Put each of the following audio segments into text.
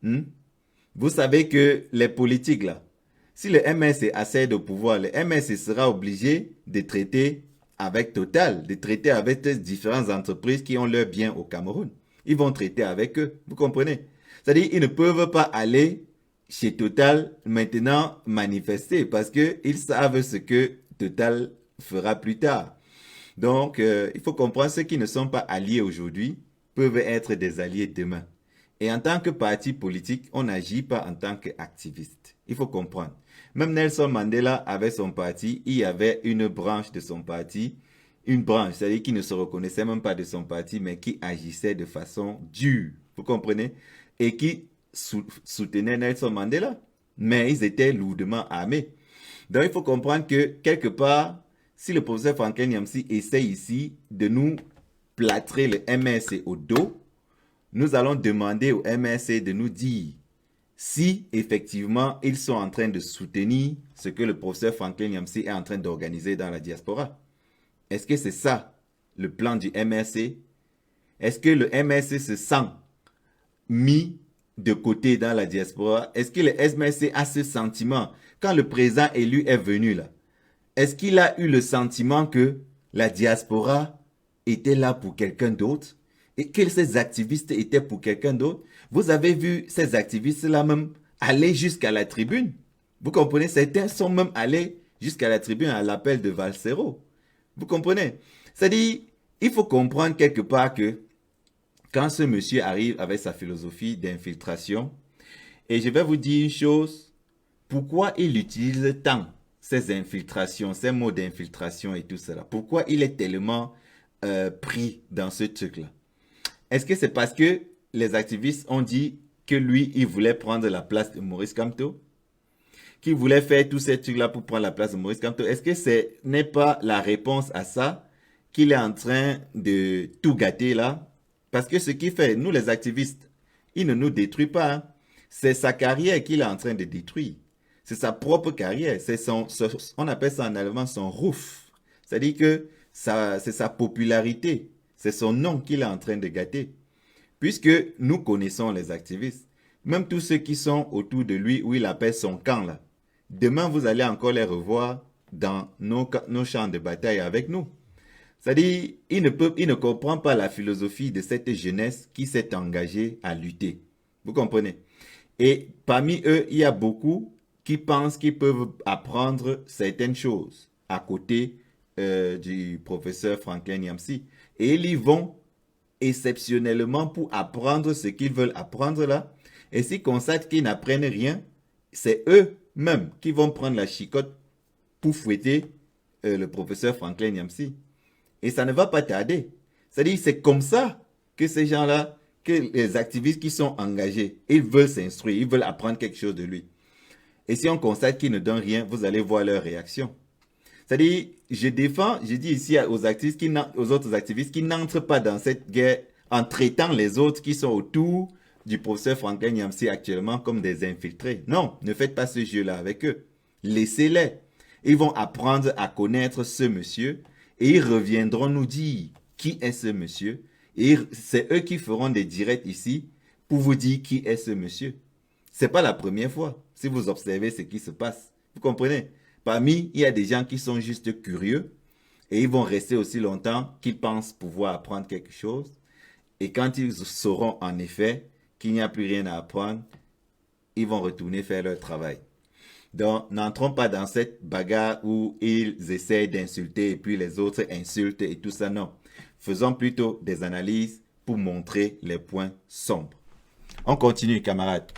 Hmm? Vous savez que les politiques, là, si le MSC accède au pouvoir, le MSC sera obligé de traiter avec Total, de traiter avec les différentes entreprises qui ont leurs biens au Cameroun. Ils vont traiter avec eux, vous comprenez? C'est-à-dire ils ne peuvent pas aller chez Total maintenant manifester parce qu'ils savent ce que Total fera plus tard. Donc, il faut comprendre ceux qui ne sont pas alliés aujourd'hui peuvent être des alliés demain. Et en tant que parti politique, on n'agit pas en tant qu'activiste. Il faut comprendre. Même Nelson Mandela avait son parti, il y avait une branche de son parti, une branche, c'est-à-dire qui ne se reconnaissait même pas de son parti, mais qui agissait de façon dure. Vous comprenez? Et qui soutenait Nelson Mandela. Mais ils étaient lourdement armés. Donc il faut comprendre que quelque part, si le professeur Franklin Nyamsi essaie ici de nous plâtrer le MSC au dos, nous allons demander au MSC de nous dire si effectivement ils sont en train de soutenir ce que le professeur Franklin Nyamsi est en train d'organiser dans la diaspora. Est-ce que c'est ça le plan du MSC? Est-ce que le MSC se sent mis de côté dans la diaspora? Est-ce que le MSC a ce sentiment quand le président élu est venu là? Est-ce qu'il a eu le sentiment que la diaspora était là pour quelqu'un d'autre et que ces activistes étaient pour quelqu'un d'autre? Vous avez vu ces activistes-là même aller jusqu'à la tribune. Vous comprenez? Certains sont même allés jusqu'à la tribune à l'appel de Valsero. Vous comprenez? C'est-à-dire, il faut comprendre quelque part que quand ce monsieur arrive avec sa philosophie d'infiltration, et je vais vous dire une chose, pourquoi il utilise tant ces infiltrations, ces mots d'infiltration et tout cela? Pourquoi il est tellement pris dans ce truc-là? Est-ce que c'est parce que les activistes ont dit que lui, il voulait prendre la place de Maurice Kamto? Qu'il voulait faire tous ces trucs-là pour prendre la place de Maurice Kamto? Est-ce que ce n'est pas la réponse à ça qu'il est en train de tout gâter là? Parce que ce qu'il fait, nous les activistes, il ne nous détruit pas, hein. C'est sa carrière qu'il est en train de détruire. C'est sa propre carrière. On appelle ça en allemand son Ruf. C'est-à-dire que c'est sa popularité. C'est son nom qu'il est en train de gâter. Puisque nous connaissons les activistes. Même tous ceux qui sont autour de lui, où il appelle son camp là. Demain, vous allez encore les revoir dans nos champs de bataille avec nous. C'est-à-dire, il ne comprend pas la philosophie de cette jeunesse qui s'est engagée à lutter. Vous comprenez? Et parmi eux, il y a beaucoup qui pensent qu'ils peuvent apprendre certaines choses à côté du professeur Franklin Nyamsi. Et ils y vont exceptionnellement pour apprendre ce qu'ils veulent apprendre là. Et s'ils constatent qu'ils n'apprennent rien, c'est eux-mêmes qui vont prendre la chicotte pour fouetter le professeur Franklin Nyamsi. Et ça ne va pas tarder. C'est-à-dire, c'est comme ça que ces gens-là, que les activistes qui sont engagés, ils veulent s'instruire, ils veulent apprendre quelque chose de lui. Et si on constate qu'ils ne donnent rien, vous allez voir leur réaction. C'est-à-dire, je dis ici aux autres activistes qui n'entrent pas dans cette guerre en traitant les autres qui sont autour du professeur Franklin Nyamsi actuellement comme des infiltrés. Non, ne faites pas ce jeu-là avec eux. Laissez-les. Ils vont apprendre à connaître ce monsieur et ils reviendront nous dire qui est ce monsieur. Et c'est eux qui feront des directs ici pour vous dire qui est ce monsieur. C'est pas la première fois si vous observez ce qui se passe. Vous comprenez? Parmi, il y a des gens qui sont juste curieux et ils vont rester aussi longtemps qu'ils pensent pouvoir apprendre quelque chose. Et quand ils sauront en effet qu'il n'y a plus rien à apprendre, ils vont retourner faire leur travail. Donc, n'entrons pas dans cette bagarre où ils essaient d'insulter et puis les autres insultent et tout ça. Non. Faisons plutôt des analyses pour montrer les points sombres. On continue, camarades.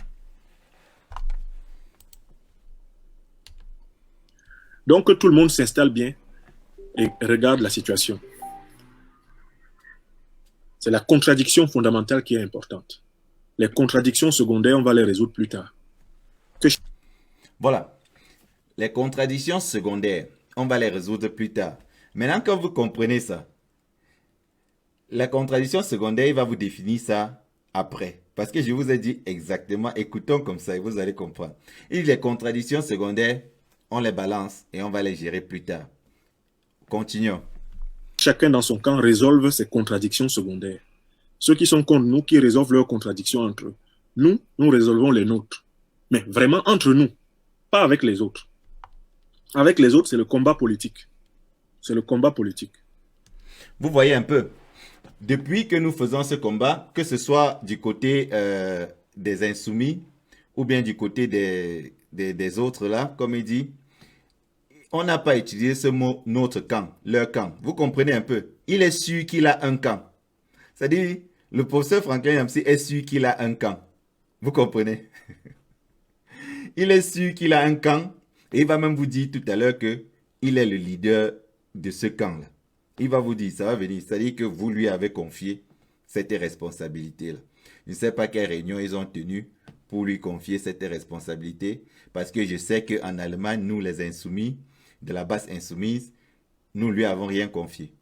Donc, que tout le monde s'installe bien et regarde la situation. C'est la contradiction fondamentale qui est importante. Les contradictions secondaires, on va les résoudre plus tard. Voilà. Les contradictions secondaires, on va les résoudre plus tard. Maintenant, quand vous comprenez ça, la contradiction secondaire, il va vous définir ça après. Parce que je vous ai dit exactement, écoutons comme ça et vous allez comprendre. Et les contradictions secondaires, on les balance et on va les gérer plus tard. Continuons. Chacun dans son camp résolve ses contradictions secondaires. Ceux qui sont contre nous, qui résolvent leurs contradictions entre eux. nous résolvons les nôtres. Mais vraiment entre nous, pas avec les autres. Avec les autres, c'est le combat politique. C'est le combat politique. Vous voyez un peu, depuis que nous faisons ce combat, que ce soit du côté des insoumis ou bien du côté des autres là, comme il dit, on n'a pas utilisé ce mot notre camp, leur camp. Vous comprenez un peu? Il est sûr qu'il a un camp. C'est-à-dire, le professeur Franklin Yamsi est sûr qu'il a un camp. Vous comprenez? Il est sûr qu'il a un camp et il va même vous dire tout à l'heure que il est le leader de ce camp-là. Il va vous dire, ça va venir, c'est-à-dire que vous lui avez confié cette responsabilité-là. Je ne sais pas quelle réunion ils ont tenue pour lui confier cette responsabilité, parce que je sais qu'en Allemagne, nous les insoumis, de la base insoumise, nous lui avons rien confié.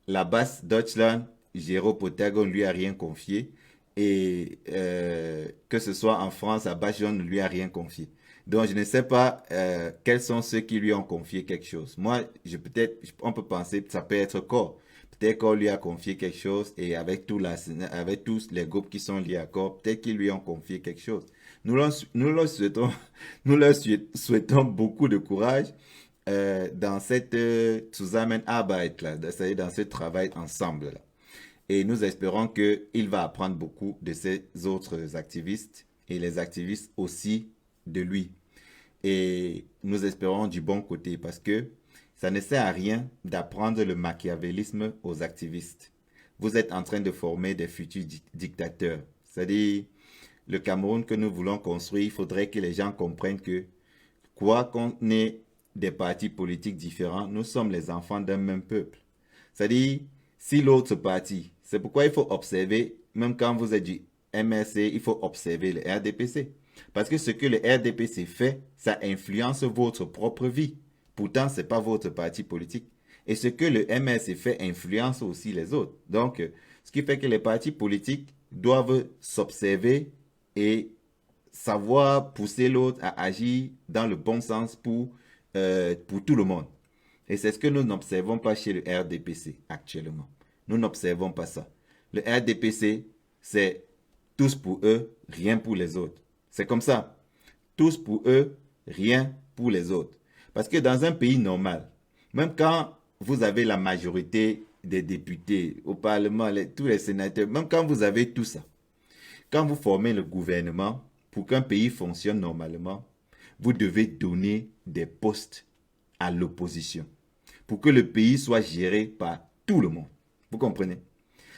La base Deutschland, Géraud Potagon ne lui a rien confié. Et que ce soit en France, à Bachon ne lui a rien confié. Donc je ne sais pas quels sont ceux qui lui ont confié quelque chose. Moi, on peut penser que ça peut être Corps. Peut-être qu'on lui a confié quelque chose et avec avec tous les groupes qui sont liés à Corps, peut-être qu'ils lui ont confié quelque chose. Nous leur souhaitons, nous leur souhaitons beaucoup de courage dans cette Zusammenarbeit là, c'est-à-dire dans ce travail ensemble là. Et nous espérons qu'il va apprendre beaucoup de ces autres activistes et les activistes aussi de lui. Et nous espérons du bon côté parce que ça ne sert à rien d'apprendre le machiavélisme aux activistes. Vous êtes en train de former des futurs dictateurs. C'est-à-dire, le Cameroun que nous voulons construire, il faudrait que les gens comprennent que, quoi qu'on ait des partis politiques différents, nous sommes les enfants d'un même peuple. C'est-à-dire, si l'autre parti, c'est pourquoi il faut observer, même quand vous êtes du MRC, il faut observer le RDPC. Parce que ce que le RDPC fait, ça influence votre propre vie. Pourtant, ce n'est pas votre parti politique. Et ce que le MRC fait influence aussi les autres. Donc, ce qui fait que les partis politiques doivent s'observer et savoir pousser l'autre à agir dans le bon sens pour tout le monde. Et c'est ce que nous n'observons pas chez le RDPC actuellement. Nous n'observons pas ça. Le RDPC, c'est tous pour eux, rien pour les autres. C'est comme ça. Tous pour eux, rien pour les autres. Parce que dans un pays normal, même quand vous avez la majorité des députés au Parlement, tous les sénateurs, même quand vous avez tout ça, quand vous formez le gouvernement, pour qu'un pays fonctionne normalement, vous devez donner des postes à l'opposition pour que le pays soit géré par tout le monde. Vous comprenez?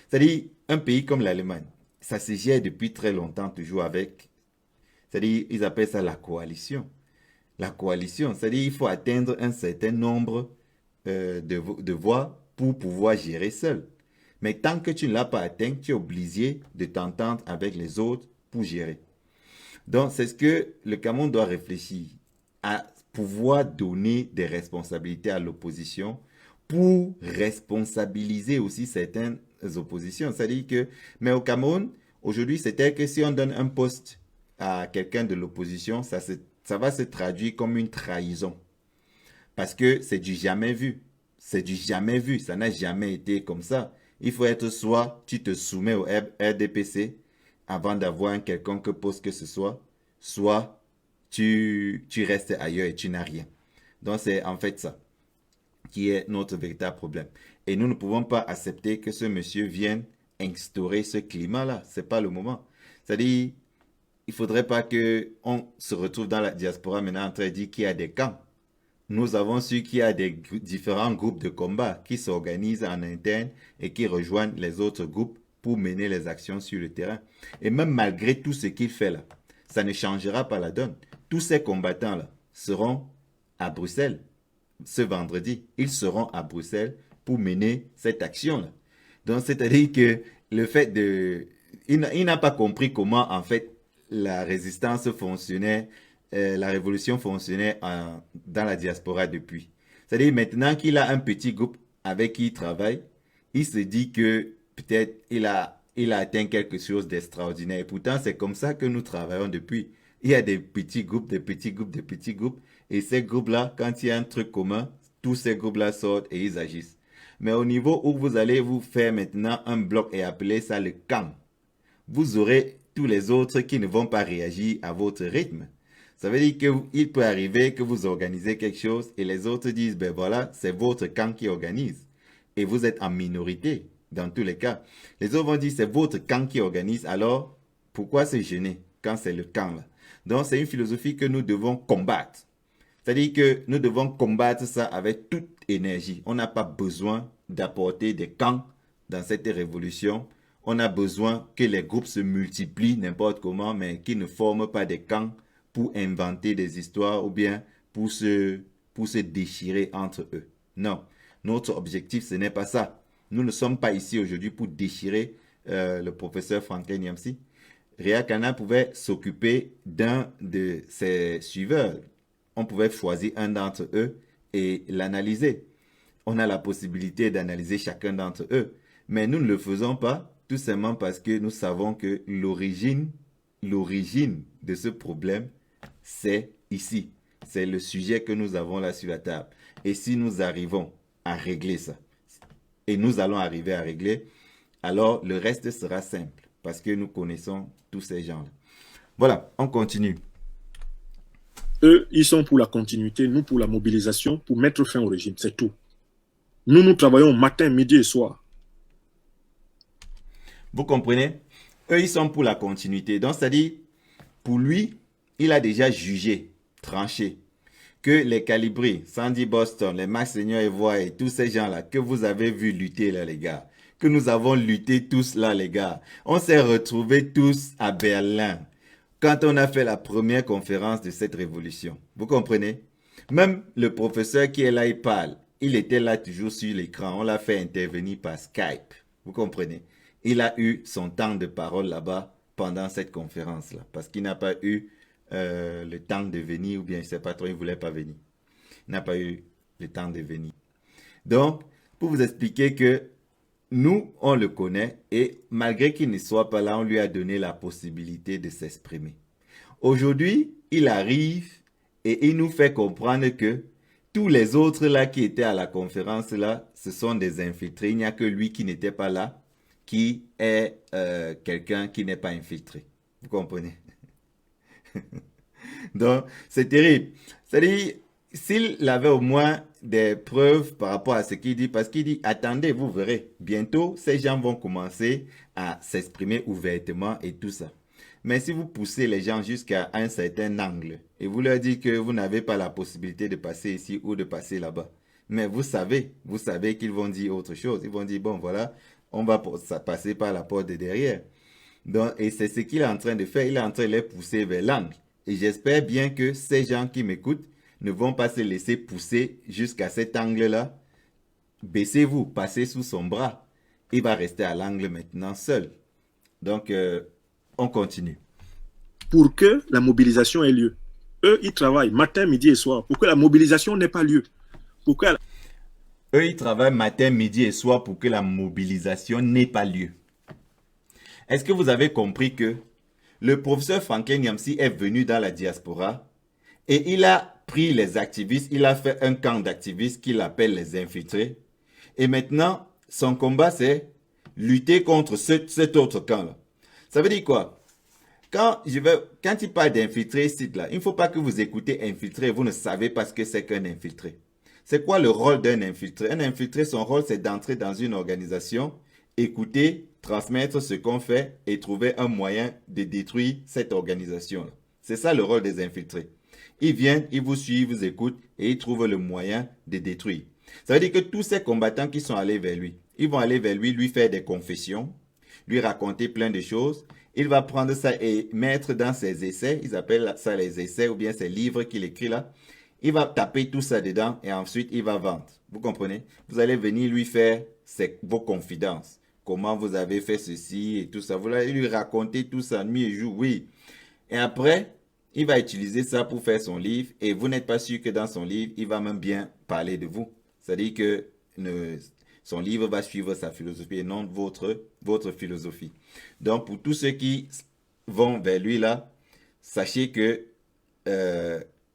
C'est-à-dire, un pays comme l'Allemagne, ça se gère depuis très longtemps, toujours avec, c'est-à-dire, ils appellent ça la coalition. La coalition, c'est-à-dire, il faut atteindre un certain nombre de voix pour pouvoir gérer seul. Mais tant que tu ne l'as pas atteint, tu es obligé de t'entendre avec les autres pour gérer. Donc, c'est ce que le Cameroun doit réfléchir, à pouvoir donner des responsabilités à l'opposition pour responsabiliser aussi certaines oppositions. C'est-à-dire que, mais au Cameroun, aujourd'hui, c'était que si on donne un poste à quelqu'un de l'opposition, ça va se traduire comme une trahison. Parce que c'est du jamais vu. C'est du jamais vu. Ça n'a jamais été comme ça. Il faut être soit tu te soumets au RDPC avant d'avoir un quelconque poste que ce soit tu restes ailleurs et tu n'as rien. Donc c'est en fait ça qui est notre véritable problème. Et nous ne pouvons pas accepter que ce monsieur vienne instaurer ce climat-là. Ce n'est pas le moment. C'est-à-dire, il ne faudrait pas qu'on se retrouve dans la diaspora maintenant en train de dire qu'il y a des camps. Nous avons su qu'il y a différents groupes de combat qui s'organisent en interne et qui rejoignent les autres groupes pour mener les actions sur le terrain. Et même malgré tout ce qu'il fait là, ça ne changera pas la donne. Tous ces combattants-là seront à Bruxelles ce vendredi. Ils seront à Bruxelles pour mener cette action-là. Donc, c'est-à-dire que le fait de... Il n'a pas compris comment, en fait, la résistance fonctionnait, la révolution fonctionnait dans la diaspora depuis. C'est-à-dire maintenant qu'il a un petit groupe avec qui il travaille, il se dit que peut-être il a atteint quelque chose d'extraordinaire. Et pourtant, c'est comme ça que nous travaillons depuis. Il y a des petits groupes, des petits groupes, des petits groupes. Et ces groupes-là, quand il y a un truc commun, tous ces groupes-là sortent et ils agissent. Mais au niveau où vous allez vous faire maintenant un bloc et appeler ça le camp, vous aurez tous les autres qui ne vont pas réagir à votre rythme. Ça veut dire qu'il peut arriver que vous organisez quelque chose et les autres disent, ben voilà, c'est votre camp qui organise. Et vous êtes en minorité dans tous les cas. Les autres vont dire, c'est votre camp qui organise, alors pourquoi se gêner quand c'est le camp là? Donc c'est une philosophie que nous devons combattre. C'est-à-dire que nous devons combattre ça avec toute énergie. On n'a pas besoin d'apporter des camps dans cette révolution. On a besoin que les groupes se multiplient n'importe comment, mais qu'ils ne forment pas des camps pour inventer des histoires ou bien pour se déchirer entre eux. Non, notre objectif, ce n'est pas ça. Nous ne sommes pas ici aujourd'hui pour déchirer le professeur Franklin Nyamsi. Rea Kana pouvait s'occuper d'un de ses suiveurs. On pouvait choisir un d'entre eux et l'analyser. On a la possibilité d'analyser chacun d'entre eux. Mais nous ne le faisons pas, tout simplement parce que nous savons que l'origine de ce problème, c'est ici. C'est le sujet que nous avons là sur la table. Et si nous arrivons à régler ça, et nous allons arriver à régler, alors le reste sera simple, parce que nous connaissons tous ces gens-là. Voilà, on continue. Eux, ils sont pour la continuité, nous pour la mobilisation, pour mettre fin au régime, c'est tout. Nous travaillons matin, midi et soir. Vous comprenez? Eux, ils sont pour la continuité. Donc, c'est-à-dire, pour lui, il a déjà jugé, tranché, que les Calibri, Sandy Boston, les Max Seigneur Evois et tous ces gens-là que vous avez vu lutter là, les gars, que nous avons lutté tous là, les gars, on s'est retrouvés tous à Berlin quand on a fait la première conférence de cette révolution. Vous comprenez? Même le professeur qui est là, il parle. Il était là toujours sur l'écran. On l'a fait intervenir par Skype. Vous comprenez? Il a eu son temps de parole là-bas pendant cette conférence-là. Parce qu'il n'a pas eu le temps de venir, ou bien je ne sais pas trop, il ne voulait pas venir. Il n'a pas eu le temps de venir. Donc, pour vous expliquer que nous, on le connaît et malgré qu'il ne soit pas là, on lui a donné la possibilité de s'exprimer. Aujourd'hui, il arrive et il nous fait comprendre que tous les autres là qui étaient à la conférence là, ce sont des infiltrés. Il n'y a que lui qui n'était pas là, qui est quelqu'un qui n'est pas infiltré. Vous comprenez? Donc, c'est terrible. C'est-à-dire, s'il avait au moins des preuves par rapport à ce qu'il dit, parce qu'il dit, attendez, vous verrez, bientôt, ces gens vont commencer à s'exprimer ouvertement et tout ça. Mais si vous poussez les gens jusqu'à un certain angle et vous leur dites que vous n'avez pas la possibilité de passer ici ou de passer là-bas, mais vous savez qu'ils vont dire autre chose. Ils vont dire, bon, voilà, on va passer par la porte de derrière. Donc, et c'est ce qu'il est en train de faire. Il est en train de les pousser vers l'angle. Et j'espère bien que ces gens qui m'écoutent ne vont pas se laisser pousser jusqu'à cet angle-là. Baissez-vous, passez sous son bras. Il va rester à l'angle maintenant seul. Donc, on continue. Pour que la mobilisation ait lieu. Eux, ils travaillent matin, midi et soir pour que la mobilisation n'ait pas lieu. Eux, ils travaillent matin, midi et soir pour que la mobilisation n'ait pas lieu. Est-ce que vous avez compris que le professeur Franklin Nyamsi est venu dans la diaspora et il a pris les activistes, il a fait un camp d'activistes qu'il appelle les infiltrés. Et maintenant, son combat, c'est lutter contre cet autre camp-là. Ça veut dire quoi? Quand il parle d'infiltré ici, là, il ne faut pas que vous écoutez infiltré et vous ne savez pas ce que c'est qu'un infiltré. C'est quoi le rôle d'un infiltré? Un infiltré, son rôle, c'est d'entrer dans une organisation, écouter, transmettre ce qu'on fait et trouver un moyen de détruire cette organisation-là. C'est ça le rôle des infiltrés. Ils viennent, ils vous suivent, ils vous écoutent et ils trouvent le moyen de détruire. Ça veut dire que tous ces combattants qui sont allés vers lui, ils vont aller vers lui faire des confessions, lui raconter plein de choses. Il va prendre ça et mettre dans ses essais, ils appellent ça les essais ou bien ses livres qu'il écrit là. Il va taper tout ça dedans et ensuite il va vendre. Vous comprenez? Vous allez venir lui faire vos confidences. Comment vous avez fait ceci et tout ça. Vous allez lui raconter tout ça nuit et jour, oui. Et après, il va utiliser ça pour faire son livre et vous n'êtes pas sûr que dans son livre, il va même bien parler de vous. C'est-à-dire que son livre va suivre sa philosophie et non votre philosophie. Donc, pour tous ceux qui vont vers lui là, sachez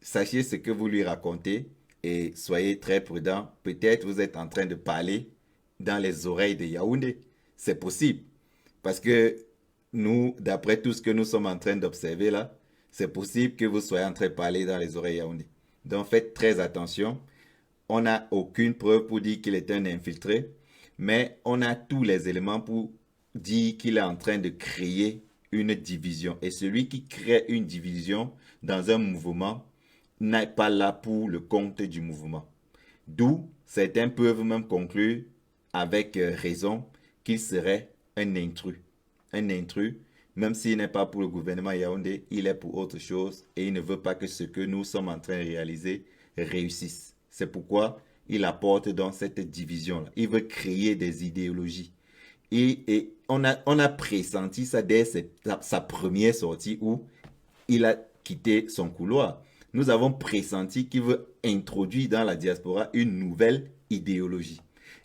ce que vous lui racontez et soyez très prudents. Peut-être vous êtes en train de parler dans les oreilles de Yaoundé. C'est possible. Parce que nous, d'après tout ce que nous sommes en train d'observer là, c'est possible que vous soyez en train de parler dans les oreilles Yaoundé. Donc faites très attention. On n'a aucune preuve pour dire qu'il est un infiltré, mais on a tous les éléments pour dire qu'il est en train de créer une division. Et celui qui crée une division dans un mouvement n'est pas là pour le compte du mouvement. D'où certains peuvent même conclure avec raison qu'il serait un intrus. Un intrus, même s'il n'est pas pour le gouvernement Yaoundé, il est pour autre chose et il ne veut pas que ce que nous sommes en train de réaliser réussisse. C'est pourquoi il apporte dans cette division-là. Il veut créer des idéologies. Et on a pressenti ça dès sa première sortie où il a quitté son couloir. Nous avons pressenti qu'il veut introduire dans la diaspora une nouvelle idéologie.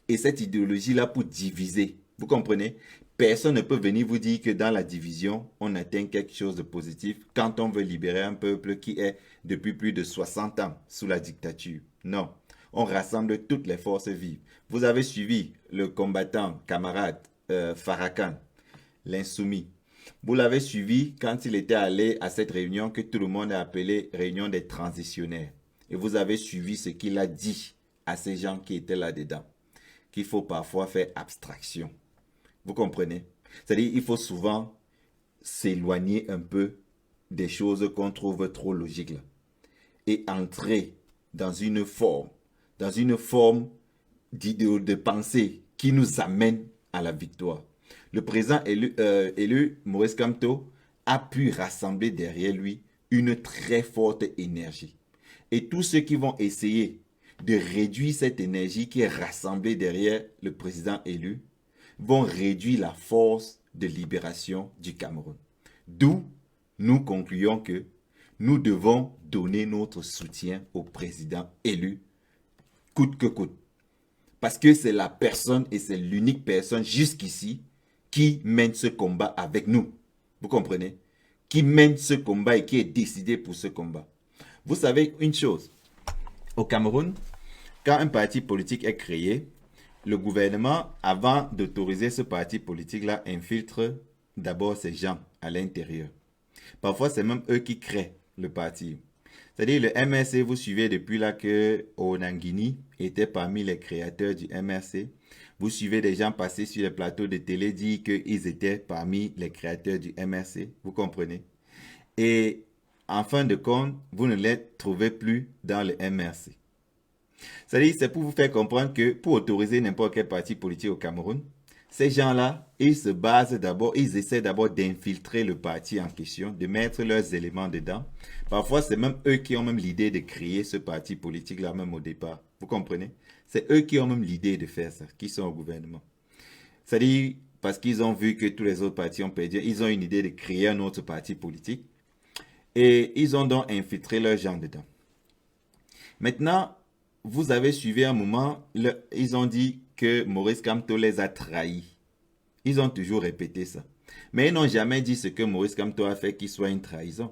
Et cette idéologie-là pour diviser. Vous comprenez? Personne ne peut venir vous dire que dans la division, on atteint quelque chose de positif quand on veut libérer un peuple qui est depuis plus de 60 ans sous la dictature. Non. On rassemble toutes les forces vives. Vous avez suivi le combattant camarade Farrakhan, l'insoumis. Vous l'avez suivi quand il était allé à cette réunion que tout le monde a appelée réunion des transitionnaires. Et vous avez suivi ce qu'il a dit à ces gens qui étaient là-dedans. Qu'il faut parfois faire abstraction. Vous comprenez? C'est-à-dire qu'il faut souvent s'éloigner un peu des choses qu'on trouve trop logiques là. Et entrer dans une forme d'idéal de pensée qui nous amène à la victoire. Le président élu Maurice Kamto a pu rassembler derrière lui une très forte énergie. Et tous ceux qui vont essayer de réduire cette énergie qui est rassemblée derrière le président élu vont réduire la force de libération du Cameroun. D'où nous concluons que nous devons donner notre soutien au président élu coûte que coûte. Parce que c'est la personne et c'est l'unique personne jusqu'ici qui mène ce combat avec nous. Vous comprenez? Qui mène ce combat et qui est décidé pour ce combat. Vous savez une chose. Au Cameroun, quand un parti politique est créé, le gouvernement, avant d'autoriser ce parti politique-là, infiltre d'abord ces gens à l'intérieur. Parfois, c'est même eux qui créent le parti. C'est-à-dire le MRC, vous suivez depuis là que Onangini était parmi les créateurs du MRC. Vous suivez des gens passer sur les plateaux de télé dire qu'ils étaient parmi les créateurs du MRC. Vous comprenez? Et en fin de compte, vous ne les trouvez plus dans le MRC. C'est-à-dire, c'est pour vous faire comprendre que pour autoriser n'importe quel parti politique au Cameroun, ces gens-là, ils se basent d'abord, ils essaient d'abord d'infiltrer le parti en question, de mettre leurs éléments dedans. Parfois, c'est même eux qui ont même l'idée de créer ce parti politique-là, même au départ. Vous comprenez? C'est eux qui ont même l'idée de faire ça, qui sont au gouvernement. C'est-à-dire, parce qu'ils ont vu que tous les autres partis ont perdu, ils ont une idée de créer un autre parti politique. Et ils ont donc infiltré leurs gens dedans. Maintenant, vous avez suivi un moment, ils ont dit que Maurice Kamto les a trahis. Ils ont toujours répété ça. Mais ils n'ont jamais dit ce que Maurice Kamto a fait qui soit une trahison.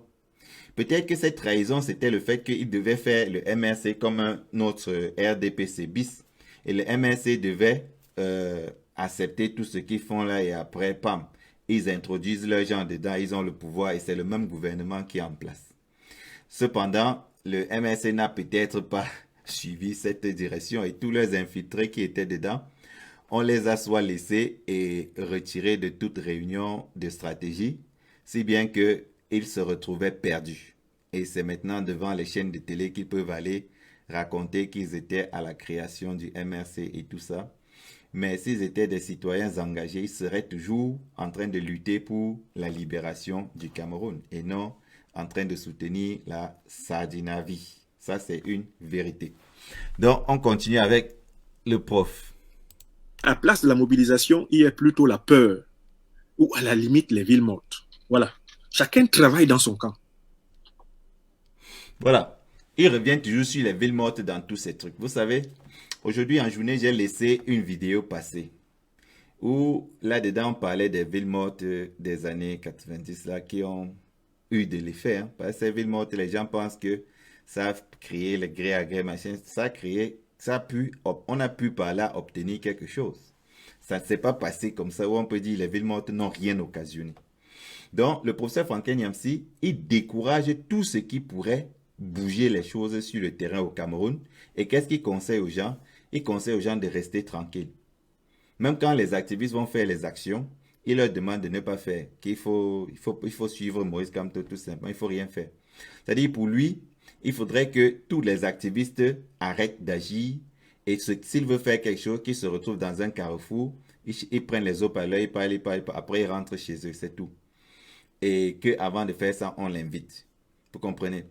Peut-être que cette trahison, c'était le fait qu'il devait faire le MRC comme un autre RDPC bis. Et le MRC devait accepter tout ce qu'ils font là et après, pam, ils introduisent leurs gens dedans, ils ont le pouvoir et c'est le même gouvernement qui est en place. Cependant, le MRC n'a peut-être pas suivi cette direction et tous les infiltrés qui étaient dedans, on les a soit laissés et retirés de toute réunion de stratégie, si bien qu'ils se retrouvaient perdus. Et c'est maintenant devant les chaînes de télé qu'ils peuvent aller raconter qu'ils étaient à la création du MRC et tout ça. Mais s'ils étaient des citoyens engagés, ils seraient toujours en train de lutter pour la libération du Cameroun et non en train de soutenir la Sadinavi. Ça, c'est une vérité. Donc, on continue avec le prof. À la place de la mobilisation, il y a plutôt la peur ou à la limite les villes mortes. Voilà. Chacun travaille dans son camp. Voilà. Il revient toujours sur les villes mortes dans tous ces trucs. Vous savez, aujourd'hui en journée, j'ai laissé une vidéo passer où là-dedans, on parlait des villes mortes des années 90 là, qui ont eu de l'effet. Hein. Parce que ces villes mortes, les gens pensent que ça a créé le gré à gré, machin. On a pu par là obtenir quelque chose. Ça ne s'est pas passé comme ça où on peut dire les villes mortes n'ont rien occasionné. Donc, le professeur Franklin Nyamsi, il décourage tout ce qui pourrait bouger les choses sur le terrain au Cameroun. Et qu'est-ce qu'il conseille aux gens? Il conseille aux gens de rester tranquilles. Même quand les activistes vont faire les actions, il leur demande de ne pas faire, qu'il faut suivre Maurice Kamto tout simplement, il ne faut rien faire. C'est-à-dire pour lui, il faudrait que tous les activistes arrêtent d'agir et s'il veut faire quelque chose, qu'ils se retrouvent dans un carrefour, ils prennent les haut-parleurs, ils parlent, après ils rentrent chez eux, c'est tout. Et qu'avant de faire ça, on l'invite. Vous comprenez?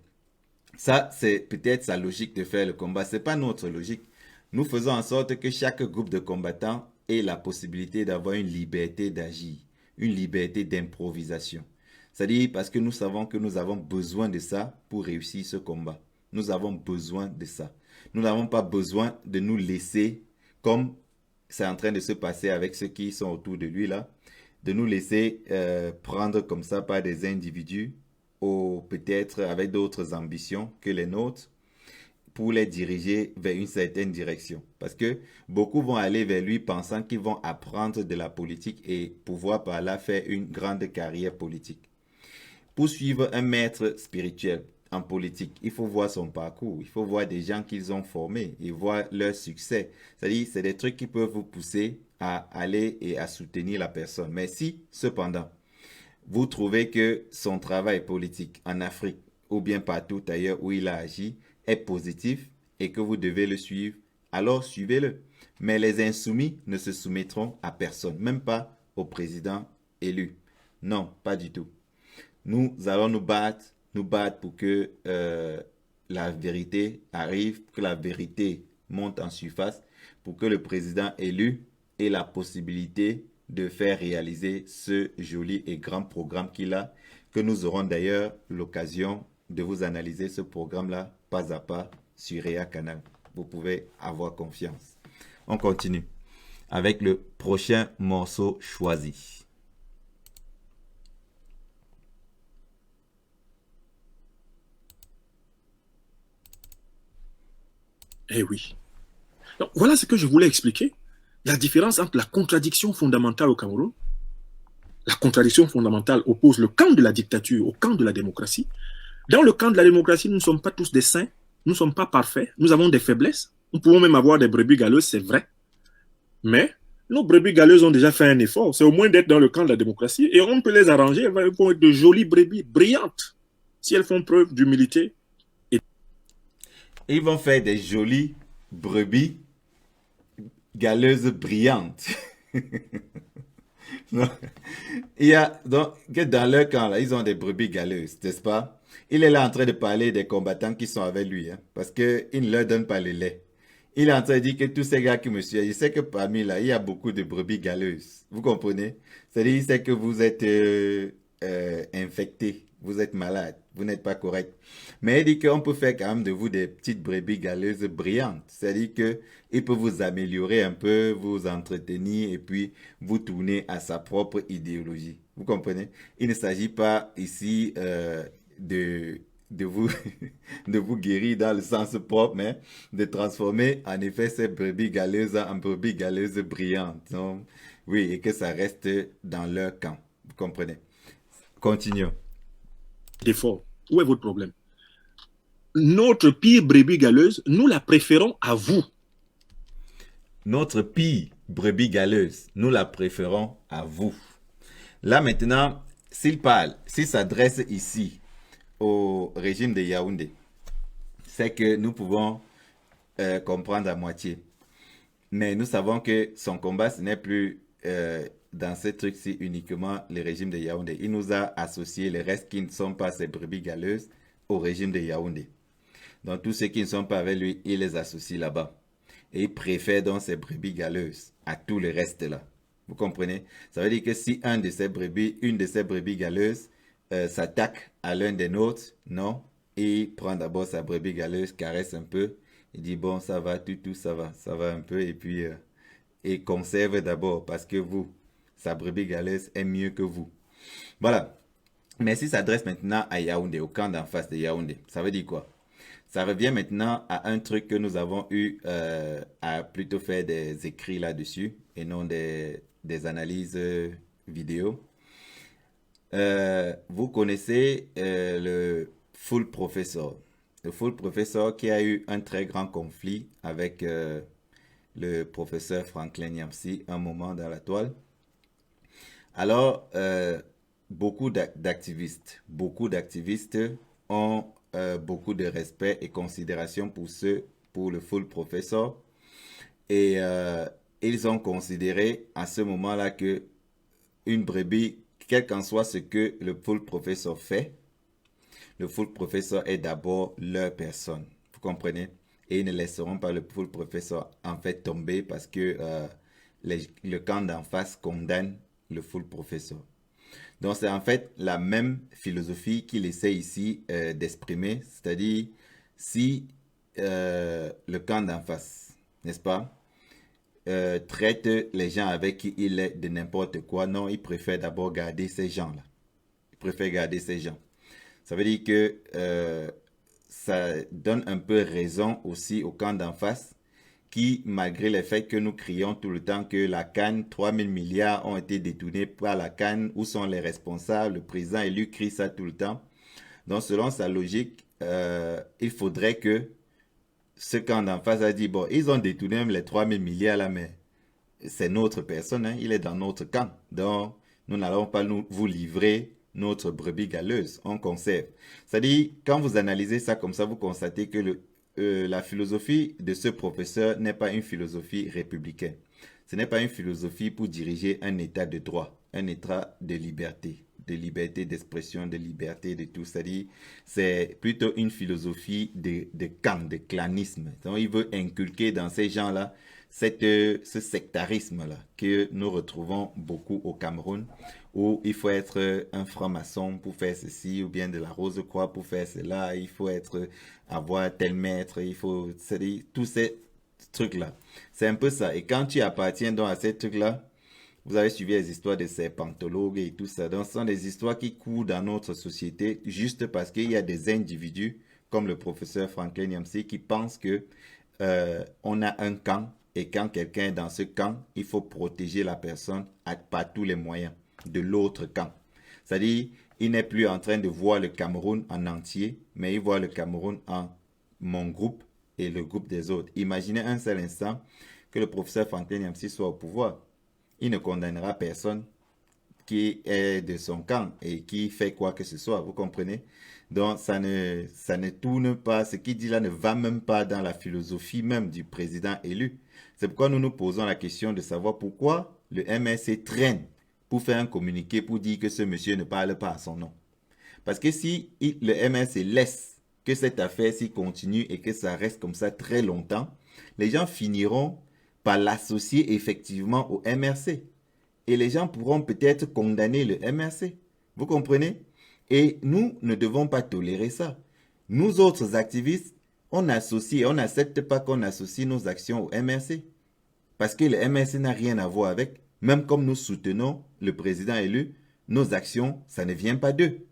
Ça, c'est peut-être sa logique de faire le combat. Ce n'est pas notre logique. Nous faisons en sorte que chaque groupe de combattants ait la possibilité d'avoir une liberté d'agir, une liberté d'improvisation. C'est-à-dire parce que nous savons que nous avons besoin de ça pour réussir ce combat. Nous avons besoin de ça. Nous n'avons pas besoin de nous laisser, comme c'est en train de se passer avec ceux qui sont autour de lui là, de nous laisser prendre comme ça par des individus ou peut-être avec d'autres ambitions que les nôtres pour les diriger vers une certaine direction. Parce que beaucoup vont aller vers lui pensant qu'ils vont apprendre de la politique et pouvoir par là faire une grande carrière politique. Pour suivre un maître spirituel en politique, il faut voir son parcours, il faut voir des gens qu'ils ont formés et voir leur succès. C'est-à-dire, c'est des trucs qui peuvent vous pousser à aller et à soutenir la personne. Mais si, cependant, vous trouvez que son travail politique en Afrique ou bien partout ailleurs où il a agi est positif et que vous devez le suivre, alors suivez-le. Mais les insoumis ne se soumettront à personne, même pas au président élu. Non, pas du tout. Nous allons nous battre pour que la vérité arrive, que la vérité monte en surface, pour que le président élu ait la possibilité de faire réaliser ce joli et grand programme qu'il a, que nous aurons d'ailleurs l'occasion de vous analyser ce programme-là pas à pas sur Réa Canal. Vous pouvez avoir confiance. On continue avec le prochain morceau choisi. Eh oui. Donc, voilà ce que je voulais expliquer. La différence entre la contradiction fondamentale au Cameroun. La contradiction fondamentale oppose le camp de la dictature au camp de la démocratie. Dans le camp de la démocratie, nous ne sommes pas tous des saints, nous ne sommes pas parfaits, nous avons des faiblesses. Nous pouvons même avoir des brebis galeuses, c'est vrai. Mais nos brebis galeuses ont déjà fait un effort. C'est au moins d'être dans le camp de la démocratie et on peut les arranger. Elles vont être de jolies brebis brillantes si elles font preuve d'humilité. Ils vont faire des jolies brebis galeuses brillantes. Non. Il y a donc que dans leur camp là, ils ont des brebis galeuses, n'est-ce pas? Il est là en train de parler des combattants qui sont avec lui, hein, parce que il ne leur donne pas le lait. Il est en train de dire que tous ces gars qui me suivent, je sais que parmi là, il y a beaucoup de brebis galeuses. Vous comprenez? C'est-à-dire, il sait que vous êtes infecté, vous êtes malade, vous n'êtes pas correct. Mais il dit qu'on peut faire quand même de vous des petites brebis galeuses brillantes. C'est-à-dire que il peut vous améliorer un peu, vous entretenir et puis vous tourner à sa propre idéologie. Vous comprenez? Il ne s'agit pas ici de vous, de vous guérir dans le sens propre, mais de transformer en effet ces brebis galeuses en brebis galeuses brillantes. Donc, oui, et que ça reste dans leur camp. Vous comprenez? Continuons. D'effort. Où est votre problème? Notre pire brebis galeuse, nous la préférons à vous. Notre pire brebis galeuse, nous la préférons à vous. Là maintenant, s'il parle, s'il s'adresse ici au régime de Yaoundé, c'est que nous pouvons comprendre à moitié. Mais nous savons que son combat, ce n'est plus dans ce truc-ci uniquement le régime de Yaoundé. Il nous a associé les restes qui ne sont pas ces brebis galeuses au régime de Yaoundé. Donc tous ceux qui ne sont pas avec lui, il les associe là-bas. Et il préfère donc ces brebis galeuses à tout le reste là. Vous comprenez? Ça veut dire que si une de ces brebis galeuses s'attaque à l'un des nôtres, non, il prend d'abord sa brebis galeuse, caresse un peu, il dit bon ça va, tout ça va un peu et puis et conserve d'abord parce que vous, sa brebis galeuse est mieux que vous. Voilà. Mais s'il s'adresse maintenant à Yaoundé, au camp d'en face de Yaoundé, ça veut dire quoi? Ça revient maintenant à un truc que nous avons eu à plutôt faire des écrits là-dessus et non des analyses vidéo. Vous connaissez le Full Professor. Le Full Professor qui a eu un très grand conflit avec le professeur Franklin Yamsi un moment dans la toile. Alors, beaucoup d'activistes ont beaucoup de respect et considération pour le Full Professor. Et ils ont considéré à ce moment-là que une brebis, quel qu'en soit ce que le Full Professor fait, le Full Professor est d'abord leur personne. Vous comprenez? Et ils ne laisseront pas le Full Professor en fait tomber parce que le camp d'en face condamne le Full Professor. Donc c'est en fait la même philosophie qu'il essaie ici d'exprimer, c'est-à-dire si le camp d'en face, n'est-ce pas, traite les gens avec qui il est de n'importe quoi, non, il préfère d'abord garder ces gens-là. Il préfère garder ces gens. Ça veut dire que ça donne un peu raison aussi au camp d'en face qui, malgré le fait que nous crions tout le temps que la CAN, 3000 milliards ont été détournés par la CAN, où sont les responsables, le président élu crie ça tout le temps. Donc, selon sa logique, il faudrait que ce camp d'en face a dit, bon, ils ont détourné même les 3000 milliards là, mais c'est notre personne, hein, il est dans notre camp. Donc, nous n'allons pas vous livrer notre brebis galeuse, on conserve. C'est-à-dire, quand vous analysez ça comme ça, vous constatez que la philosophie de ce professeur n'est pas une philosophie républicaine. Ce n'est pas une philosophie pour diriger un état de droit, un état de liberté d'expression, de liberté de tout. C'est-à-dire, c'est plutôt une philosophie de camp, de clanisme. Donc, il veut inculquer dans ces gens-là ce sectarisme-là que nous retrouvons beaucoup au Cameroun, où il faut être un franc-maçon pour faire ceci, ou bien de la Rose-Croix pour faire cela, il faut avoir tel maître, il faut, c'est-à-dire, tous ces trucs-là. C'est un peu ça. Et quand tu appartiens donc à ces trucs-là, vous avez suivi les histoires des serpentologues et tout ça. Donc, ce sont des histoires qui courent dans notre société juste parce qu'il y a des individus, comme le professeur Franklin Yamsi, qui pensent que on a un camp et quand quelqu'un est dans ce camp, il faut protéger la personne par tous les moyens de l'autre camp. C'est-à-dire, il n'est plus en train de voir le Cameroun en entier, mais il voit le Cameroun en mon groupe et le groupe des autres. Imaginez un seul instant que le professeur Franklin Yamsi soit au pouvoir. Il ne condamnera personne qui est de son camp et qui fait quoi que ce soit, vous comprenez? Donc ça ne tourne pas, ce qu'il dit là ne va même pas dans la philosophie même du président élu. C'est pourquoi nous nous posons la question de savoir pourquoi le MRC traîne pour faire un communiqué pour dire que ce monsieur ne parle pas à son nom. Parce que si le MRC laisse que cette affaire-ci continue et que ça reste comme ça très longtemps, les gens finiront par l'associer effectivement au MRC. Et les gens pourront peut-être condamner le MRC. Vous comprenez? Et nous ne devons pas tolérer ça. Nous autres activistes, on n'accepte pas qu'on associe nos actions au MRC. Parce que le MRC n'a rien à voir avec. Même comme nous soutenons le président élu, nos actions, ça ne vient pas d'eux.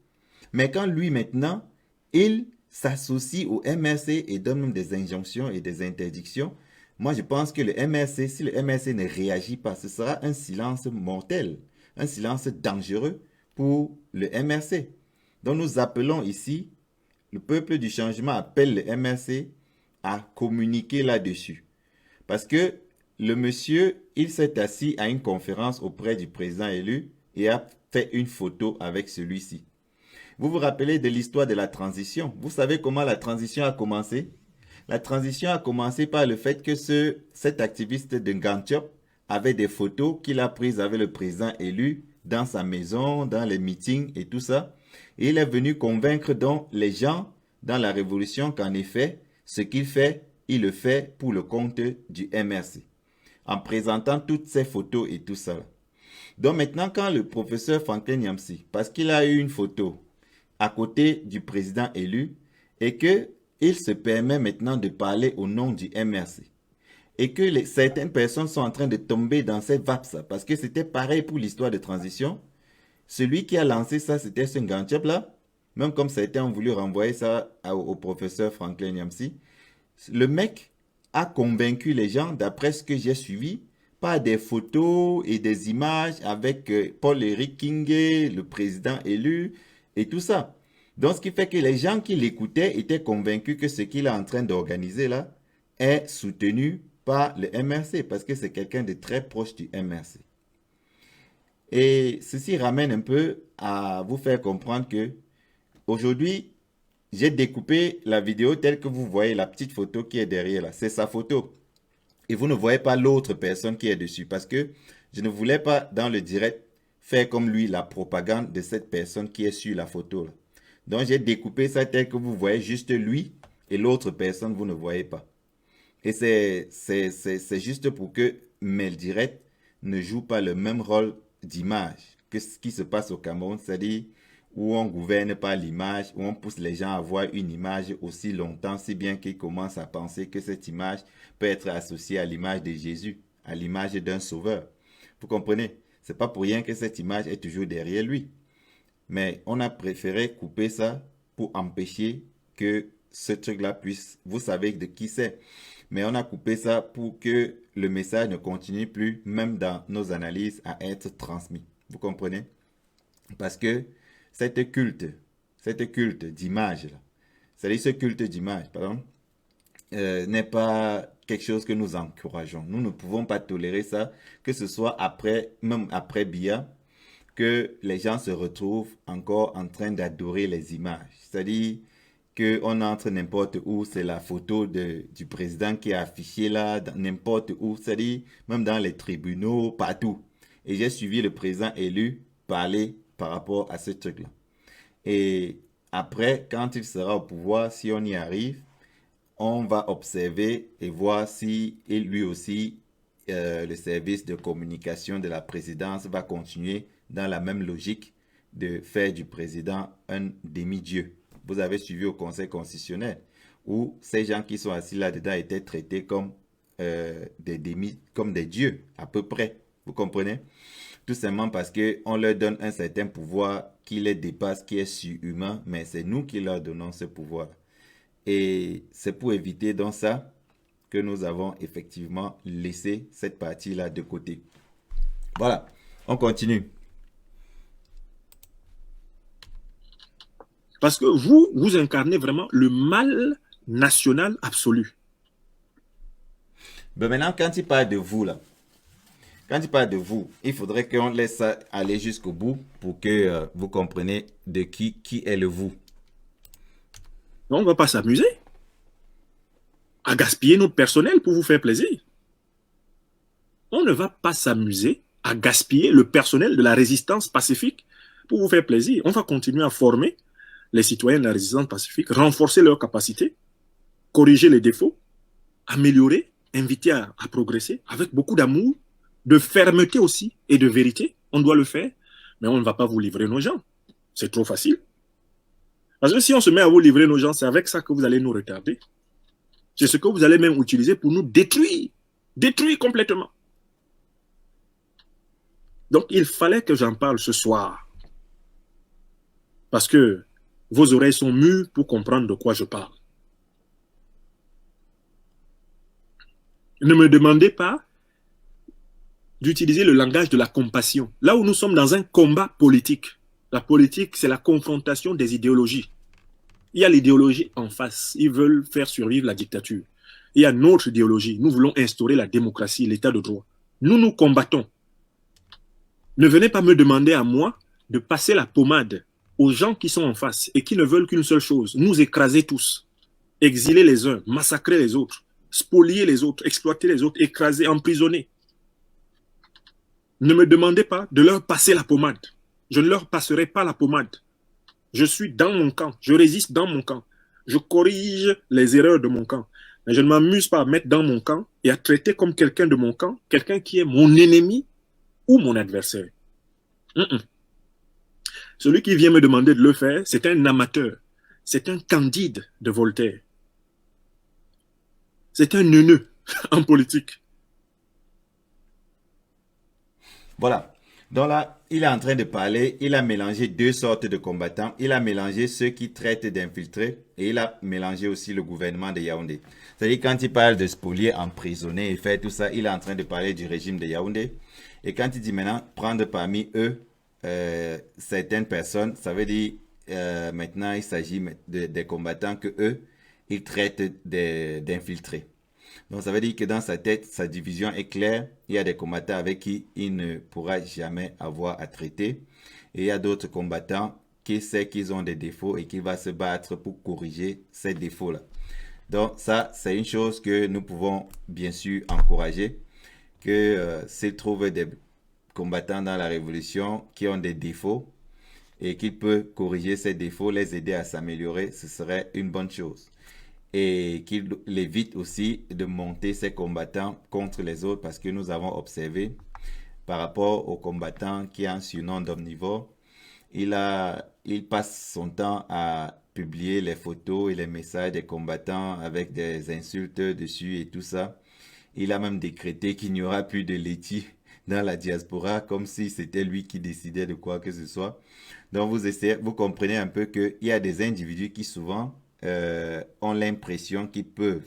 Mais quand lui maintenant, il s'associe au MRC et donne des injonctions et des interdictions, moi je pense que le MRC, si le MRC ne réagit pas, ce sera un silence mortel, un silence dangereux pour le MRC. Donc nous appelons ici, le peuple du changement appelle le MRC à communiquer là-dessus. Parce que le monsieur, il s'est assis à une conférence auprès du président élu et a fait une photo avec celui-ci. Vous vous rappelez de l'histoire de la transition? Vous savez comment la transition a commencé? La transition a commencé par le fait que cet activiste de Nganthiop avait des photos qu'il a prises avec le président élu dans sa maison, dans les meetings et tout ça. Et il est venu convaincre donc les gens dans la révolution qu'en effet, ce qu'il fait, il le fait pour le compte du MRC. En présentant toutes ces photos et tout ça. Donc maintenant, quand le professeur Franklin Yamsi, parce qu'il a eu une photo à côté du président élu, et qu'il se permet maintenant de parler au nom du MRC, et que certaines personnes sont en train de tomber dans ces vapes, parce que c'était pareil pour l'histoire de transition. Celui qui a lancé ça, c'était ce Nganthiop là, même comme certains ont voulu renvoyer ça au professeur Franklin Yamsi. Le mec a convaincu les gens, d'après ce que j'ai suivi, pas des photos et des images avec Paul-Éric Kingé, le président élu, et tout ça. Donc, ce qui fait que les gens qui l'écoutaient étaient convaincus que ce qu'il est en train d'organiser là est soutenu par le MRC, parce que c'est quelqu'un de très proche du MRC. Et ceci ramène un peu à vous faire comprendre que aujourd'hui, j'ai découpé la vidéo telle que vous voyez la petite photo qui est derrière là. C'est sa photo. Et vous ne voyez pas l'autre personne qui est dessus, parce que je ne voulais pas dans le direct faire comme lui la propagande de cette personne qui est sur la photo là. Donc j'ai découpé ça tel que vous voyez juste lui et l'autre personne vous ne voyez pas. Et c'est juste pour que mes directs ne jouent pas le même rôle d'image que ce qui se passe au Cameroun, c'est-à-dire où on gouverne par l'image, où on pousse les gens à voir une image aussi longtemps, si bien qu'ils commencent à penser que cette image peut être associée à l'image de Jésus, à l'image d'un sauveur. Vous comprenez? C'est pas pour rien que cette image est toujours derrière lui. Mais on a préféré couper ça pour empêcher que ce truc-là puisse... Vous savez de qui c'est. Mais on a coupé ça pour que le message ne continue plus, même dans nos analyses, à être transmis. Vous comprenez? Parce que cette culte d'image, c'est-à-dire ce culte d'image, pardon, n'est pas quelque chose que nous encourageons. Nous ne pouvons pas tolérer ça, que ce soit après, même après Biya, que les gens se retrouvent encore en train d'adorer les images. C'est-à-dire qu'on entre n'importe où, c'est la photo du président qui est affichée là, n'importe où, c'est-à-dire même dans les tribunaux, partout. Et j'ai suivi le président élu parler par rapport à ce truc-là. Et après, quand il sera au pouvoir, si on y arrive, on va observer et voir si et lui aussi, le service de communication de la présidence va continuer dans la même logique de faire du président un demi-dieu. Vous avez suivi au Conseil constitutionnel où ces gens qui sont assis là-dedans étaient traités comme comme des dieux, à peu près. Vous comprenez? Tout simplement parce qu'on leur donne un certain pouvoir qui les dépasse, qui est surhumain, mais c'est nous qui leur donnons ce pouvoir. Et c'est pour éviter donc ça que nous avons effectivement laissé cette partie-là de côté. Voilà, on continue. Parce que vous incarnez vraiment le mal national absolu. Ben maintenant, quand il parle de vous, là, quand il parle de vous, il faudrait qu'on laisse ça aller jusqu'au bout pour que vous compreniez de qui est le vous. On ne va pas s'amuser à gaspiller notre personnel pour vous faire plaisir. On ne va pas s'amuser à gaspiller le personnel de la résistance pacifique pour vous faire plaisir. On va continuer à former les citoyens de la résistance pacifique, renforcer leurs capacités, corriger les défauts, améliorer, inviter à progresser avec beaucoup d'amour, de fermeté aussi et de vérité. On doit le faire, mais on ne va pas vous livrer nos gens. C'est trop facile. Parce que si on se met à vous livrer nos gens, c'est avec ça que vous allez nous retarder. C'est ce que vous allez même utiliser pour nous détruire. Détruire complètement. Donc, il fallait que j'en parle ce soir. Parce que vos oreilles sont mûres pour comprendre de quoi je parle. Ne me demandez pas d'utiliser le langage de la compassion. Là où nous sommes dans un combat politique. La politique, c'est la confrontation des idéologies. Il y a l'idéologie en face. Ils veulent faire survivre la dictature. Il y a notre idéologie. Nous voulons instaurer la démocratie, l'état de droit. Nous nous combattons. Ne venez pas me demander à moi de passer la pommade aux gens qui sont en face et qui ne veulent qu'une seule chose, nous écraser tous, exiler les uns, massacrer les autres, spolier les autres, exploiter les autres, écraser, emprisonner. Ne me demandez pas de leur passer la pommade. Je ne leur passerai pas la pommade. Je suis dans mon camp, je résiste dans mon camp. Je corrige les erreurs de mon camp. Mais je ne m'amuse pas à mettre dans mon camp et à traiter comme quelqu'un de mon camp, quelqu'un qui est mon ennemi ou mon adversaire. Celui qui vient me demander de le faire, c'est un amateur. C'est un Candide de Voltaire. C'est un neuneu en politique. Voilà. Donc là, il est en train de parler, il a mélangé deux sortes de combattants. Il a mélangé ceux qui traitent d'infiltrés et il a mélangé aussi le gouvernement de Yaoundé. C'est-à-dire quand il parle de spolier, emprisonner et faire tout ça, il est en train de parler du régime de Yaoundé. Et quand il dit maintenant prendre parmi eux certaines personnes, ça veut dire maintenant il s'agit des combattants que eux, ils traitent d'infiltrés. Donc ça veut dire que dans sa tête, sa division est claire. Il y a des combattants avec qui il ne pourra jamais avoir à traiter. Et il y a d'autres combattants qui sait qu'ils ont des défauts et qui va se battre pour corriger ces défauts-là. Donc ça, c'est une chose que nous pouvons bien sûr encourager. Que s'il trouve des combattants dans la révolution qui ont des défauts et qu'il peut corriger ces défauts, les aider à s'améliorer, ce serait une bonne chose. Et qu'il évite aussi de monter ses combattants contre les autres parce que nous avons observé par rapport aux combattants qui ont un surnom d'omnivore, il passe son temps à publier les photos et les messages des combattants avec des insultes dessus et tout ça. Il a même décrété qu'il n'y aura plus de laitiers dans la diaspora comme si c'était lui qui décidait de quoi que ce soit. Donc vous comprenez un peu qu'il y a des individus qui souvent ont l'impression qu'ils peuvent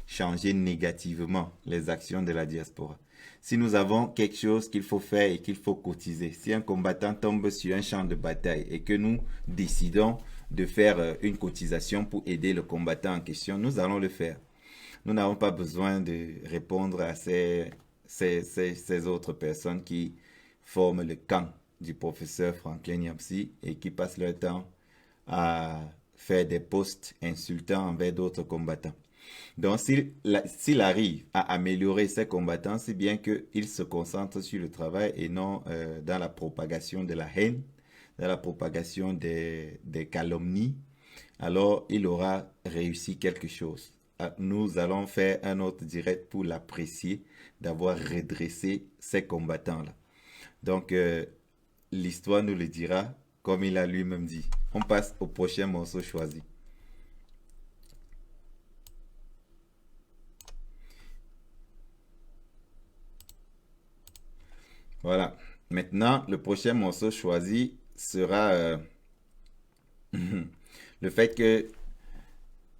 changer négativement les actions de la diaspora. Si nous avons quelque chose qu'il faut faire et qu'il faut cotiser, si un combattant tombe sur un champ de bataille et que nous décidons de faire une cotisation pour aider le combattant en question, nous allons le faire. Nous n'avons pas besoin de répondre à ces autres personnes qui forment le camp du professeur Franklin Nyapsi et qui passent leur temps à faire des posts insultants envers d'autres combattants. Donc, s'il arrive à améliorer ses combattants, c'est bien qu'il se concentre sur le travail et non dans la propagation de la haine, dans la propagation des calomnies, alors il aura réussi quelque chose. Nous allons faire un autre direct pour l'apprécier d'avoir redressé ces combattants-là. Donc, l'histoire nous le dira, comme il a lui-même dit. On passe au prochain morceau choisi. Voilà. Maintenant, le prochain morceau choisi sera le fait que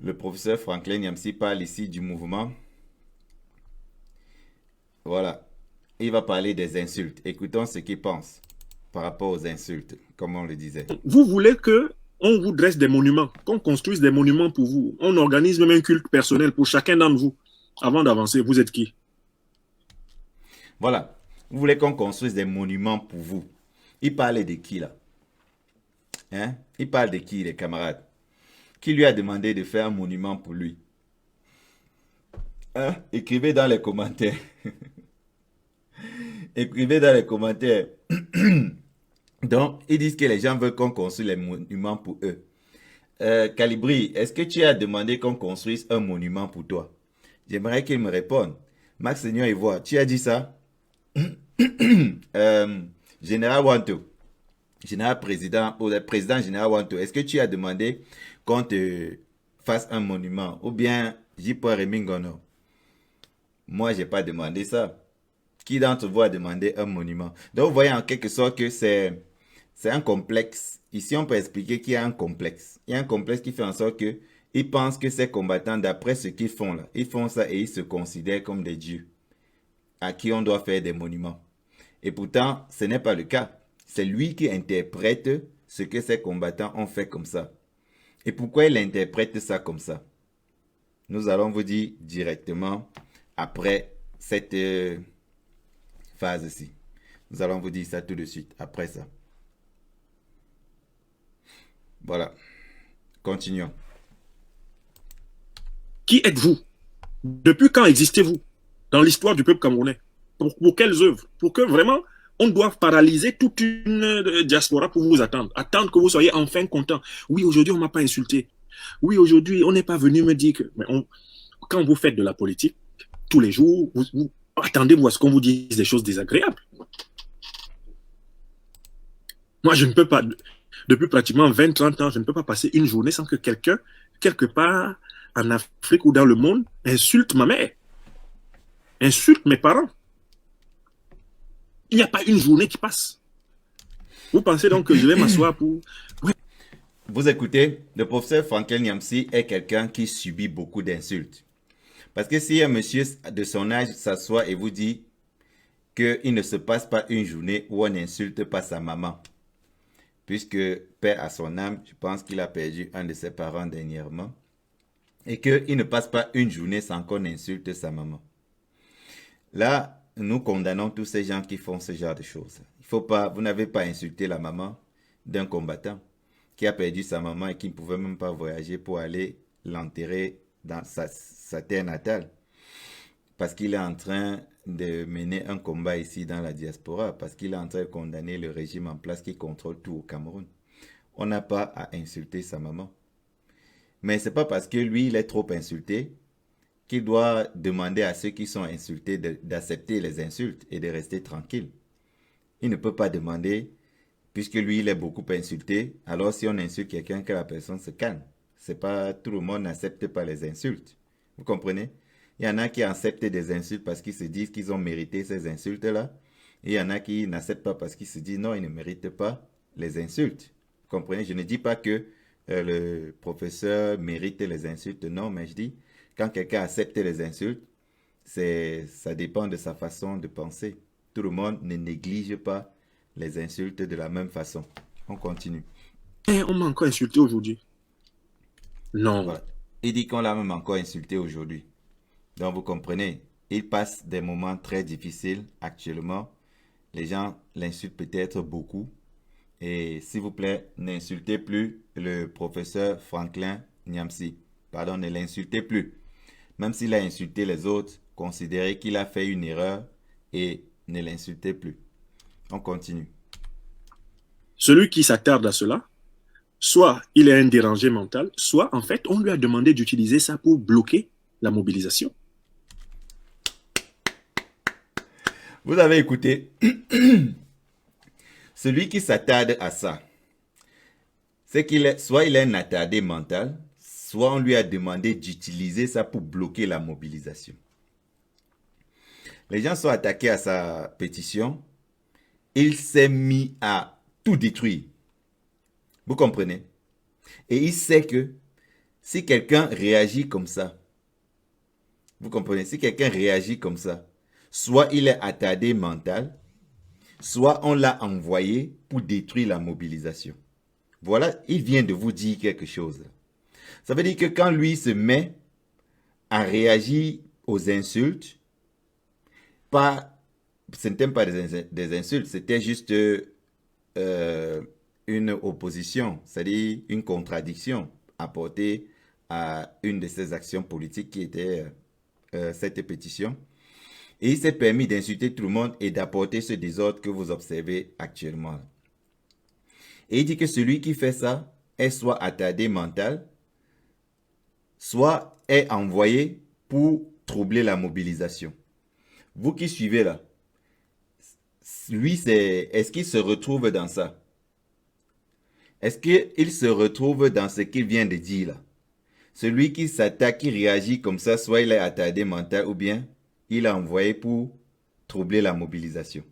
le professeur Franklin Nyapsi parle ici du mouvement. Voilà. Il va parler des insultes. Écoutons ce qu'il pense par rapport aux insultes, comme on le disait. Vous voulez que on vous dresse des monuments, qu'on construise des monuments pour vous. On organise même un culte personnel pour chacun d'entre vous. Avant d'avancer, vous êtes qui? Voilà. Vous voulez qu'on construise des monuments pour vous. Il parle de qui là? Hein? Il parle de qui, les camarades? Qui lui a demandé de faire un monument pour lui? Hein? Écrivez dans les commentaires. Écrivez dans les commentaires. Donc, ils disent que les gens veulent qu'on construise les monuments pour eux. Calibri, est-ce que tu as demandé qu'on construise un monument pour toi? J'aimerais qu'il me réponde. Max Seigneur Ivoire, tu as dit ça? Général Wanto, général président, ou le président général Wanto, est-ce que tu as demandé qu'on te fasse un monument? Ou bien, J.P. Remingono? Moi, j'ai pas demandé ça. Qui d'entre vous a demandé un monument? Donc, vous voyez en quelque sorte que c'est un complexe. Ici, on peut expliquer qu'il y a un complexe. Il y a un complexe qui fait en sorte que ils pensent que ces combattants, d'après ce qu'ils font là, ils font ça et ils se considèrent comme des dieux à qui on doit faire des monuments. Et pourtant, ce n'est pas le cas. C'est lui qui interprète ce que ces combattants ont fait comme ça. Et pourquoi il interprète ça comme ça? Nous allons vous dire directement après cette phase-ci. Nous allons vous dire ça tout de suite, après ça. Voilà. Continuons. Qui êtes-vous? Depuis quand existez-vous dans l'histoire du peuple camerounais? Pour quelles œuvres? Pour que vraiment, on doit paralyser toute une diaspora pour vous attendre. Attendre que vous soyez enfin content. Oui, aujourd'hui, on ne m'a pas insulté. Oui, aujourd'hui, on n'est pas venu me dire que... Mais quand vous faites de la politique, tous les jours, vous attendez-vous à ce qu'on vous dise des choses désagréables. Moi, je ne peux pas... Depuis pratiquement 20-30 ans, je ne peux pas passer une journée sans que quelqu'un, quelque part en Afrique ou dans le monde, insulte ma mère, insulte mes parents. Il n'y a pas une journée qui passe Vous pensez donc que je vais m'asseoir pour... Ouais. Vous écoutez, le professeur Franklin Nyamsi est quelqu'un qui subit beaucoup d'insultes. Parce que si un monsieur de son âge s'assoit et vous dit qu'il ne se passe pas une journée où on n'insulte pas sa maman, puisque, paix à son âme, je pense qu'il a perdu un de ses parents dernièrement, et qu'il ne passe pas une journée sans qu'on insulte sa maman. Là, nous condamnons tous ces gens qui font ce genre de choses. Il faut pas, vous n'avez pas insulté la maman d'un combattant qui a perdu sa maman et qui ne pouvait même pas voyager pour aller l'enterrer dans sa terre natale. Parce qu'il est en train de mener un combat ici dans la diaspora, parce qu'il est en train de condamner le régime en place qui contrôle tout au Cameroun. On n'a pas à insulter sa maman. Mais c'est pas parce que lui, il est trop insulté qu'il doit demander à ceux qui sont insultés d'accepter les insultes et de rester tranquille. Il ne peut pas demander, puisque lui, il est beaucoup insulté, alors si on insulte quelqu'un, que la personne se calme. C'est pas tout le monde n'accepte pas les insultes. Vous comprenez? Il y en a qui acceptent des insultes parce qu'ils se disent qu'ils ont mérité ces insultes-là. Et il y en a qui n'acceptent pas parce qu'ils se disent non, ils ne méritent pas les insultes. Vous comprenez? Je ne dis pas que le professeur mérite les insultes, non, mais je dis, quand quelqu'un accepte les insultes, ça dépend de sa façon de penser. Tout le monde ne néglige pas les insultes de la même façon. On continue. Et on m'a encore insulté aujourd'hui. Non. Voilà. Il dit qu'on l'a même encore insulté aujourd'hui. Donc vous comprenez, il passe des moments très difficiles actuellement. Les gens l'insultent peut-être beaucoup. Et s'il vous plaît, n'insultez plus le professeur Franklin Nyamsi. Pardon, ne l'insultez plus. Même s'il a insulté les autres, considérez qu'il a fait une erreur et ne l'insultez plus. On continue. Celui qui s'attarde à cela, soit il est un dérangé mental, soit en fait on lui a demandé d'utiliser ça pour bloquer la mobilisation. Vous avez écouté. Celui qui s'attarde à ça, c'est soit il est un attardé mental, soit on lui a demandé d'utiliser ça pour bloquer la mobilisation. Les gens sont attaqués à sa pétition. Il s'est mis à tout détruire. Vous comprenez? Et il sait que si quelqu'un réagit comme ça, vous comprenez? Si quelqu'un réagit comme ça, soit il est attardé mental, soit on l'a envoyé pour détruire la mobilisation. Voilà, il vient de vous dire quelque chose. Ça veut dire que quand lui se met à réagir aux insultes, ce n'était pas des insultes, c'était juste une opposition, c'est-à-dire une contradiction apportée à une de ses actions politiques qui était cette pétition. Et il s'est permis d'insulter tout le monde et d'apporter ce désordre que vous observez actuellement. Et il dit que celui qui fait ça est soit attardé mental, soit est envoyé pour troubler la mobilisation. Vous qui suivez là, lui, est-ce qu'il se retrouve dans ça? Est-ce qu'il se retrouve dans ce qu'il vient de dire là? Celui qui s'attaque, qui réagit comme ça, soit il est attardé mental ou bien il est envoyé pour troubler la mobilisation.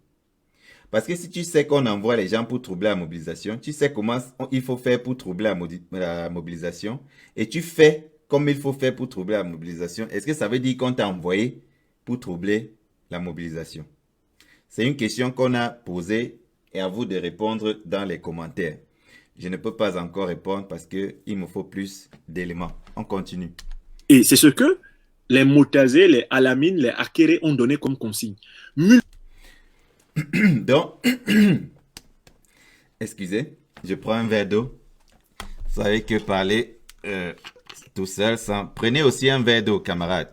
Parce que si tu sais qu'on envoie les gens pour troubler la mobilisation, tu sais comment il faut faire pour troubler la mobilisation, et tu fais comme il faut faire pour troubler la mobilisation, est-ce que ça veut dire qu'on t'a envoyé pour troubler la mobilisation? C'est une question qu'on a posée et à vous de répondre dans les commentaires. Je ne peux pas encore répondre parce qu'il me faut plus d'éléments. On continue. Et c'est ce que les Motazé, les Alamine, les Akere ont donné comme consigne. Donc, excusez, je prends un verre d'eau. Vous savez que parler tout seul sans... Prenez aussi un verre d'eau, camarades.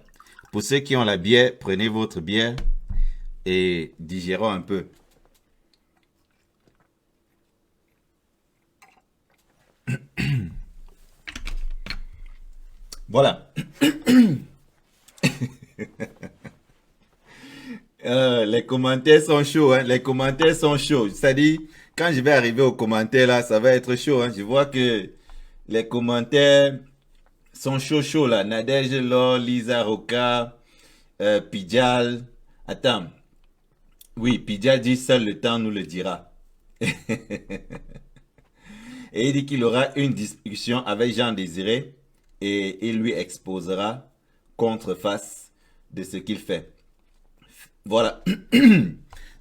Pour ceux qui ont la bière, prenez votre bière et digérons un peu. Voilà. Les commentaires sont chauds, hein. Les commentaires sont chauds. C'est-à-dire, quand je vais arriver aux commentaires là, ça va être chaud, hein. Je vois que les commentaires sont chauds là. Nadège Laure, Lisa Roca, Pidjal. Attends. Oui, Pidjal dit seul le temps nous le dira. Et il dit qu'il aura une discussion avec Jean Désiré et il lui exposera contreface de ce qu'il fait. Voilà.